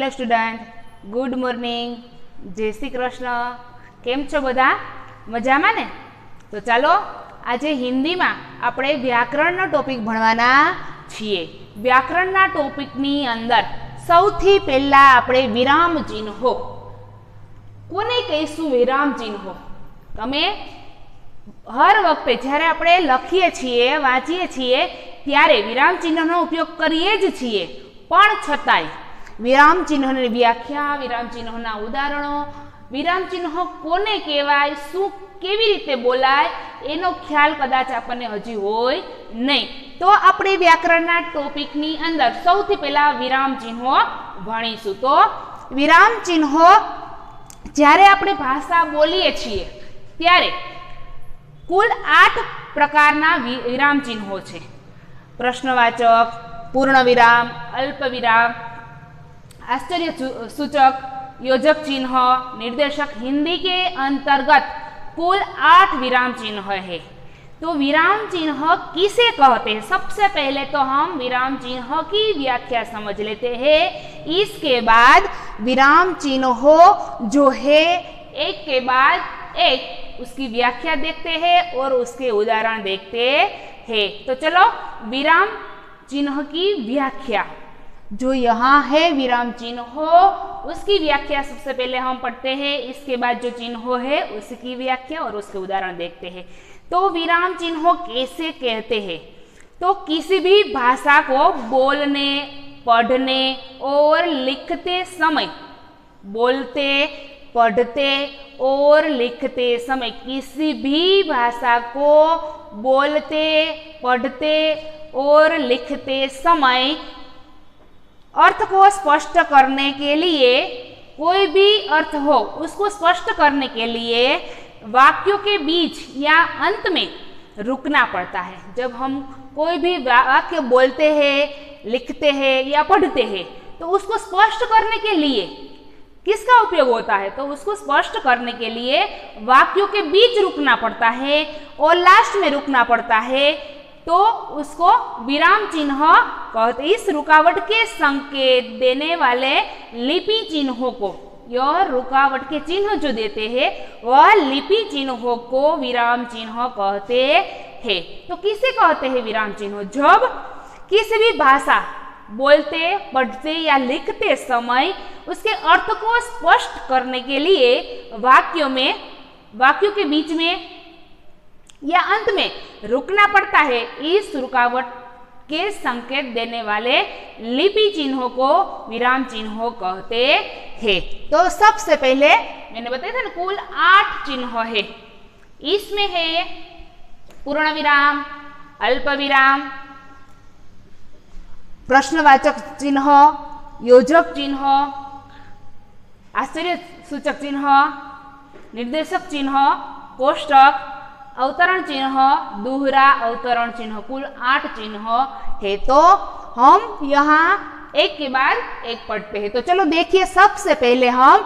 Hello student, good morning, જય શ્રી કૃષ્ણ. કેમ છો બધા? મજામાં ને? તો ચાલો આજે હિન્દીમાં આપણે વ્યાકરણનો ટોપિક ભણવાના છીએ. વ્યાકરણના ટોપિકની અંદર સૌથી પહેલાં આપણે વિરામ ચિહ્નો. કોને કહીશું વિરામ ચિહ્નો? તમે હર વખતે જ્યારે આપણે લખીએ છીએ, વાંચીએ છીએ ત્યારે વિરામ ચિહ્નનો ઉપયોગ કરીએ જ છીએ, પણ છતાંય વિરામ ચિહ્નોની વ્યાખ્યા, વિરામ ચિહ્નોના ઉદાહરણો, વિરામ ચિહ્નો કોને કહેવાય, શું કેવી રીતે બોલાય એનો ખ્યાલ કદાચ આપણને હજી હોય નહીં. તો આપણે વ્યાકરણના ટોપિકની અંદર સૌથી પહેલા વિરામ ચિહ્નો ભણીશું. તો વિરામ ચિહ્નો જ્યારે આપણે ભાષા બોલીએ છીએ ત્યારે કુલ 8 પ્રકારના વિરામ ચિહ્નો છે. પ્રશ્નવાચક, પૂર્ણ વિરામ, અલ્પ વિરામ, आश्चर्य सूचक, योजक चिन्ह, निर्देशक. हिंदी के अंतर्गत कुल 8 विराम चिन्ह है. तो विराम चिन्ह किसे कहते हैं? सबसे पहले तो हम विराम चिन्ह की व्याख्या समझ लेते हैं. इसके बाद विराम चिन्ह जो है एक के बाद एक उसकी व्याख्या देखते हैं और उसके उदाहरण देखते हैं. तो चलो विराम चिन्ह की व्याख्या, जो यहाँ है विराम चिन्ह उसकी व्याख्या सबसे पहले हम पढ़ते हैं. इसके बाद जो चिन्ह है उसकी व्याख्या और उसके उदाहरण देखते हैं. तो विराम चिन्ह कैसे कहते हैं? तो किसी भी भाषा को बोलने, पढ़ने और लिखते समय, बोलते, पढ़ते और लिखते समय, किसी भी भाषा को बोलते, पढ़ते और लिखते समय अर्थ को स्पष्ट करने के लिए, कोई भी अर्थ हो उसको स्पष्ट करने के लिए वाक्यों के बीच या अंत में रुकना पड़ता है. जब हम कोई भी वाक्य बोलते हैं, लिखते हैं या पढ़ते हैं तो उसको स्पष्ट करने के लिए किसका उपयोग होता है? तो उसको स्पष्ट करने के लिए वाक्यों के बीच रुकना पड़ता है और लास्ट में रुकना पड़ता है, तो उसको विराम चिन्ह कहते. इस रुकावट के संकेत देने वाले लिपि चिन्हों को, यह रुकावट के चिन्ह जो देते हैं वह लिपि चिन्हों को विराम चिन्ह कहते हैं. तो किसे कहते हैं विराम चिन्ह? जब किसी भी भाषा बोलते, पढ़ते या लिखते समय उसके अर्थ को स्पष्ट करने के लिए वाक्यों के बीच में या अंत में रुकना पड़ता है. इस रुकावट के संकेत देने वाले लिपि चिन्हों को विराम चिन्ह कहते हैं. तो सबसे पहले मैंने बताया था ना कुल 8 चिन्ह है. इसमें है पूर्ण विराम, अल्प विराम, प्रश्नवाचक चिन्ह, योजक चिन्ह, आश्चर्य सूचक चिन्ह, निर्देशक चिन्ह, कोष्टक, अवतरण चिन्ह, दोहरा अवतरण चिन्ह. कुल 8 चिन्ह है. तो हम यहाँ एक के बाद एक पढ़ते हैं. तो चलो देखिए, सबसे पहले हम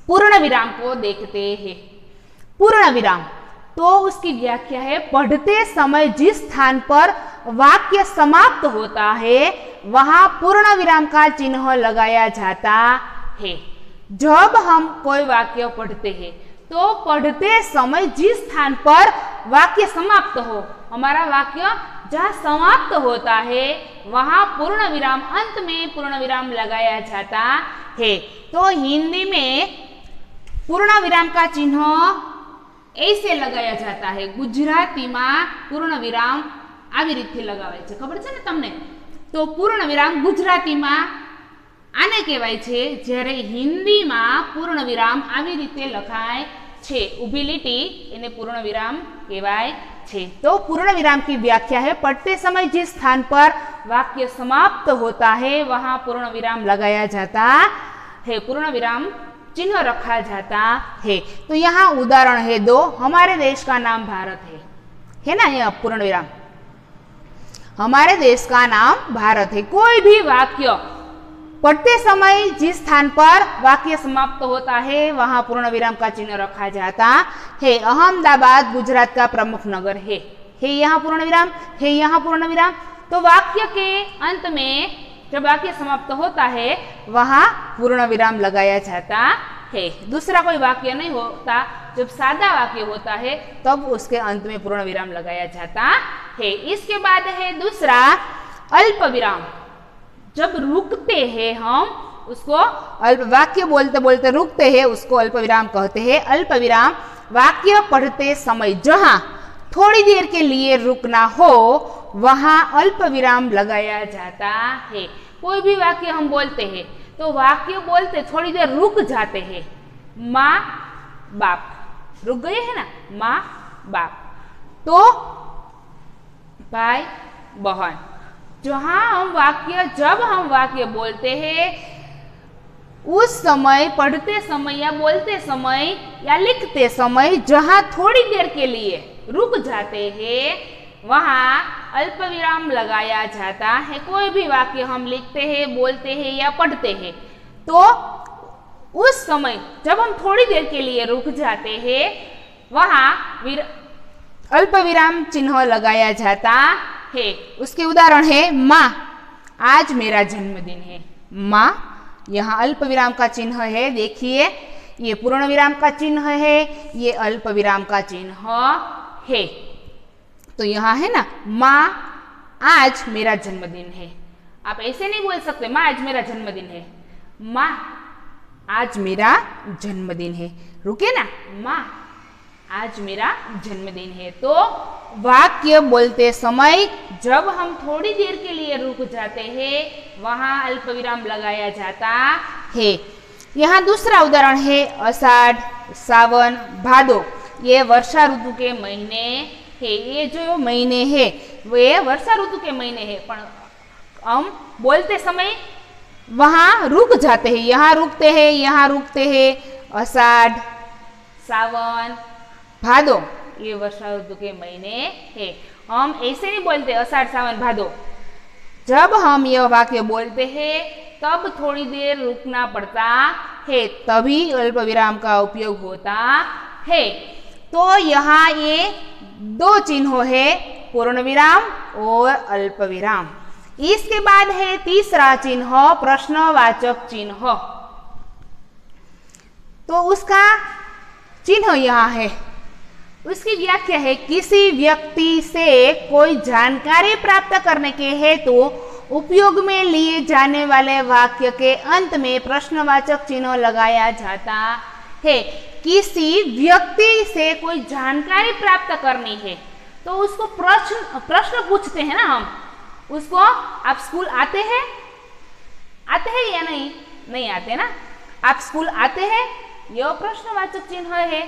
पूर्ण विराम को देखते हैं. पूर्ण विराम तो उसकी व्याख्या है, पढ़ते समय जिस स्थान पर वाक्य समाप्त होता है वहां पूर्ण विराम का चिन्ह लगाया जाता है. जब हम कोई वाक्य पढ़ते हैं तो पढ़ते समय जिस स्थान पर वाक्य समाप्त हो, हमारा वाक्य जहाँ समाप्त होता है वहाँ पूर्ण विराम, अंत में पूर्ण विराम लगाया जाता है. तो हिंदी में पूर्ण विराम का चिन्ह ऐसे लगाया जाता है. गुजराती में पूर्ण विराम આવી રીતે લગાવાય છે, ખબર છે ને તમને? તો પૂર્ણ વિરામ ગુજરાતીમાં આને કહેવાય છે, જ્યારે હિન્દીમાં પૂર્ણ વિરામ આવી રીતે લખાય છે, ઊભી લીટી, એને પૂર્ણ વિરામ કહેવાય છે. तो पूर्ण विराम की व्याख्या है, पढ़ते समय जिस स्थान पर वाक्य समाप्त होता है वहां पूर्ण विराम लगाया जाता है, पूर्ण विराम चिन्ह रखा जाता है. तो यहाँ उदाहरण है 2. हमारे देश का नाम भारत है ना? यहाँ पूर्ण विराम, हमारे देश का नाम भारत है. कोई भी वाक्य पढ़ते समय जिस स्थान पर वाक्य समाप्त होता है वहां पूर्ण विराम का चिन्ह रखा जाता है. अहमदाबाद गुजरात का प्रमुख नगर है यहाँ पूर्ण विराम, है यहाँ पूर्ण विराम. तो वाक्य के अंत में जब वाक्य समाप्त होता है वहां पूर्ण विराम लगाया जाता है। दूसरा कोई वाक्य नहीं होता, जब सादा वाक्य होता है तब उसके अंत में पूर्ण विराम लगाया जाता है। इसके बाद है दूसरा अल्प विराम। जब रुकते हैं हम उसको अल्प, वाक्य बोलते बोलते रुकते हैं उसको अल्प विराम कहते हैं। अल्प विराम वाक्य पढ़ते समय जहां थोड़ी देर के लिए रुकना हो वहां अल्प विराम लगाया जाता है। कोई भी वाक्य हम बोलते हैं तो वाक्य बोलते थोड़ी देर रुक जाते हैं। माँ बाप, रुक गए हैं ना, माँ बाप। तो भाई बहन, जब हम वाक्य बोलते हैं उस समय, पढ़ते समय या बोलते समय या लिखते समय जहां थोड़ी देर के लिए रुक जाते हैं वहां अल्प विराम लगाया जाता है। कोई भी वाक्य हम लिखते हैं, बोलते हैं या पढ़ते हैं तो उस समय जब हम थोड़ी देर के लिए रुक जाते हैं वहां अल्प विराम चिन्ह लगाया जाता है। उसके उदाहरण है माँ, आज मेरा जन्मदिन है। माँ, यहाँ अल्प विराम का चिन्ह है, देखिए ये पूर्ण विराम का चिन्ह है, ये अल्प विराम का चिन्ह है। तो यहाँ है ना, माँ आज मेरा जन्मदिन है। आप ऐसे नहीं बोल सकते माँ आज मेरा जन्मदिन है। माँ आज मेरा जन्मदिन है, रुके ना, माँ आज मेरा जन्मदिन है। तो वाक्य बोलते समय जब हम थोड़ी देर के लिए रुक जाते हैं वहां अल्प विराम लगाया जाता है। यहाँ दूसरा उदाहरण है आषाढ़, सावन, भादो। ये वर्षा ऋतु के महीने है। ये जो महीने है वे वर्षा ऋतु के महीने है, पर हम बोलते समय वहां रुक जाते हैं, यहाँ रुकते हैं, यहाँ रुकते हैं। आषाढ़, सावन, भादो ये वर्षा ऋतु के महीने है। हम ऐसे नहीं बोलते आषाढ़, सावन, भादो। जब हम यह वाक्य बोलते हैं तब थोड़ी देर रुकना पड़ता है, तभी अल्प विराम का उपयोग होता है। तो यहाँ ये दो चिन्ह है, पूर्ण विराम और अल्प विराम। इसके बाद है तीसरा चिन्ह, प्रश्नवाचक चिन्ह। तो उसका चिन्ह यहाँ है, उसकी व्याख्या है किसी व्यक्ति से कोई जानकारी प्राप्त करने के हेतु उपयोग में लिए जाने वाले वाक्य के अंत में प्रश्नवाचक चिन्ह लगाया जाता है। किसी व्यक्ति से कोई जानकारी प्राप्त करनी है तो उसको प्रश्न पूछते हैं ना हम उसको, आप स्कूल आते हैं या नहीं आते ना, आप स्कूल आते हैं, यह प्रश्नवाचक चिन्ह है।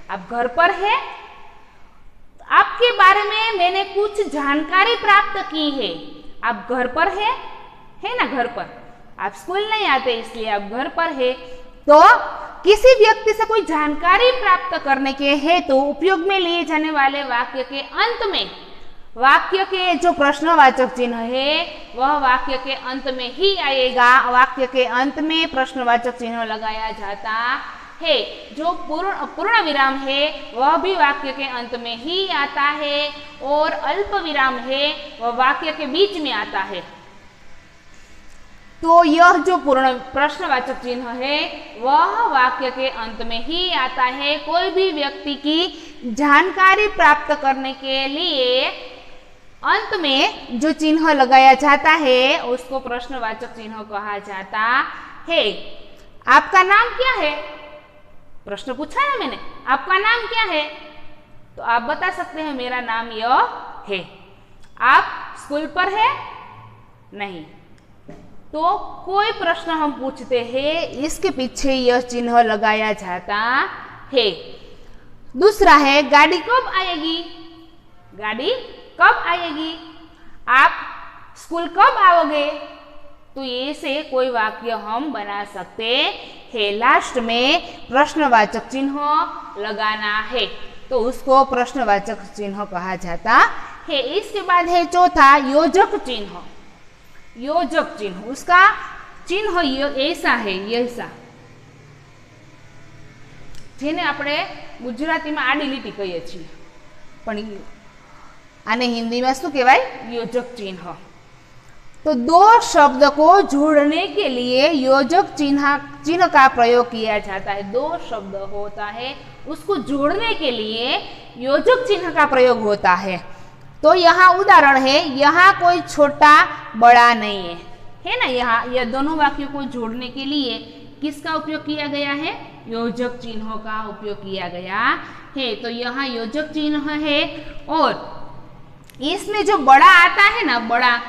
आप घर पर है, आपके बारे में मैंने कुछ जानकारी प्राप्त की है, आप घर पर है ना, घर पर, आप स्कूल नहीं आते इसलिए आप घर पर है। तो किसी व्यक्ति से कोई जानकारी प्राप्त करने के हेतु उपयोग में लिए जाने वाले वाक्य के अंत में, वाक्य के जो प्रश्नवाचक चिन्ह है वह वाक्य के अंत में ही आएगा। वाक्य के अंत में प्रश्नवाचक चिन्ह लगाया जाता है। जो पूर्ण विराम है वह भी वाक्य के अंत में ही आता है और अल्प विराम है वह वाक्य के बीच में आता है। तो यह जो पूर्ण प्रश्नवाचक चिन्ह है वह वाक्य के अंत में ही आता है। कोई भी व्यक्ति की जानकारी प्राप्त करने के लिए अंत में जो चिन्ह लगाया जाता है उसको प्रश्नवाचक चिन्ह कहा जाता है। आपका नाम क्या है, प्रश्न पूछा है मैंने, आपका नाम क्या है, तो आप बता सकते हैं मेरा नाम यह है। आप स्कूल पर है, नहीं, तो कोई प्रश्न हम पूछते हैं इसके पीछे यह चिन्ह लगाया जाता है। दूसरा है गाड़ी कब आएगी, गाड़ी कब आएगी, आप स्कूल कब आओगे, तो ये से कोई वाक्य हम बना सकते हैं। लास्ट में प्रश्नवाचक चिन्ह लगाना है तो उसको प्रश्नवाचक चिन्ह कहा जाता है। इसके बाद है चौथा योजक चिन्ह। योजक चिन्ह, उसका चिन्ह ऐसा है, ऐसा જેને આપણે ગુજરાતીમાં આડી લીટી કહીએ છીએ, પણ આને હિન્દીમાં શું કહેવાય, યોજક ચિહ્ન। तो दो शब्द को जोड़ने के लिए योजक चिन्ह का प्रयोग किया जाता है। दो शब्द होता है, उसको जोड़ने के लिए योजक चिन्ह का प्रयोग होता है। तो यहाँ उदाहरण है, यहाँ कोई छोटा बड़ा नहीं है ना। यहाँ यह दोनों वाक्यों को जोड़ने के लिए किसका उपयोग किया गया है? योजक चिन्हों का उपयोग किया गया है। तो यहाँ योजक चिन्ह है और इसमें जो बड़ा आता है ना, बड़ा,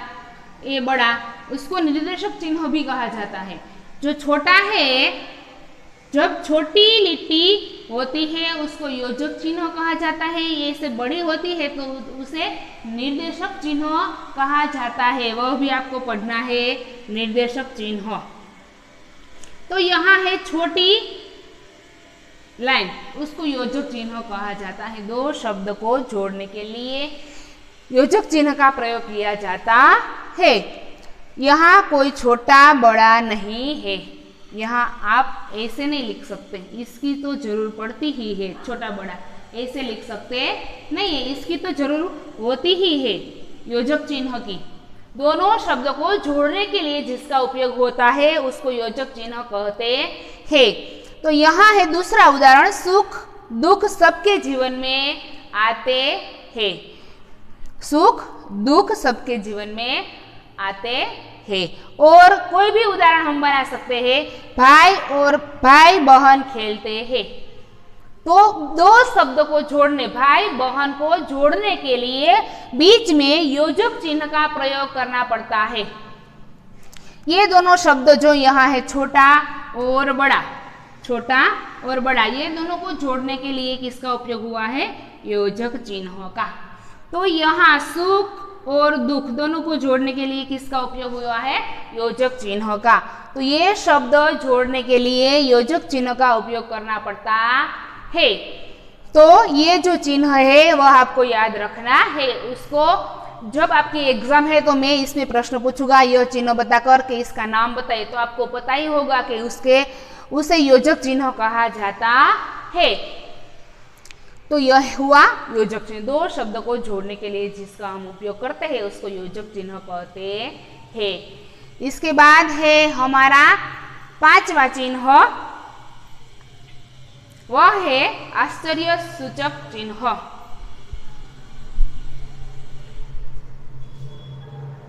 ये बड़ा, उसको निर्देशक चिन्ह भी कहा जाता है। जो छोटा है, जब छोटी लिट्टी होती है उसको योजक चिन्ह कहा जाता है, ये से बड़ी होती है तो उसे निर्देशक चिन्ह कहा जाता है। वह भी आपको पढ़ना है, निर्देशक चिन्ह। तो यहाँ है छोटी लाइन, उसको योजक चिन्ह कहा जाता है। दो शब्द को जोड़ने के लिए योजक चिन्ह का प्रयोग किया जाता है। यहाँ कोई छोटा बड़ा नहीं है, यहाँ आप ऐसे नहीं लिख सकते, इसकी तो जरूर पड़ती ही है। छोटा बड़ा ऐसे लिख सकते नहीं है, इसकी तो जरूर होती ही है योजक चिन्ह की। दोनों शब्द को जोड़ने के लिए जिसका उपयोग होता है उसको योजक चिन्ह कहते हैं। तो यहाँ है दूसरा उदाहरण, सुख दुख सबके जीवन में आते हैं। सुख दुख सबके जीवन में आते हैं। और कोई भी उदाहरण हम बना सकते हैं, भाई और भाई बहन खेलते हैं। तो दो शब्द को जोड़ने, भाई बहन को जोड़ने के लिए बीच में योजक चिन्ह का प्रयोग करना पड़ता है। ये दोनों शब्द जो यहाँ है, छोटा और बड़ा, छोटा और बड़ा, ये दोनों को जोड़ने के लिए किसका उपयोग हुआ है? योजक चिन्ह का। तो यहाँ सुख और दुख दोनों को जोड़ने के लिए किसका उपयोग हुआ है? योजक चिन्ह का। तो ये शब्द जोड़ने के लिए योजक चिन्ह का उपयोग करना पड़ता है। तो ये जो चिन्ह है वह आपको याद रखना है। उसको जब आपकी एग्जाम है तो मैं इसमें प्रश्न पूछूंगा, यह चिन्ह बताकर के इसका नाम बताइए, तो आपको पता ही होगा कि उसे योजक चिन्ह कहा जाता है। तो यह हुआ योजक चिन्ह। दो शब्द को जोड़ने के लिए जिसका हम उपयोग करते हैं उसको योजक चिन्ह कहते हैं। इसके बाद है हमारा पांचवा चिन्ह, वह है आश्चर्य सूचक चिन्ह।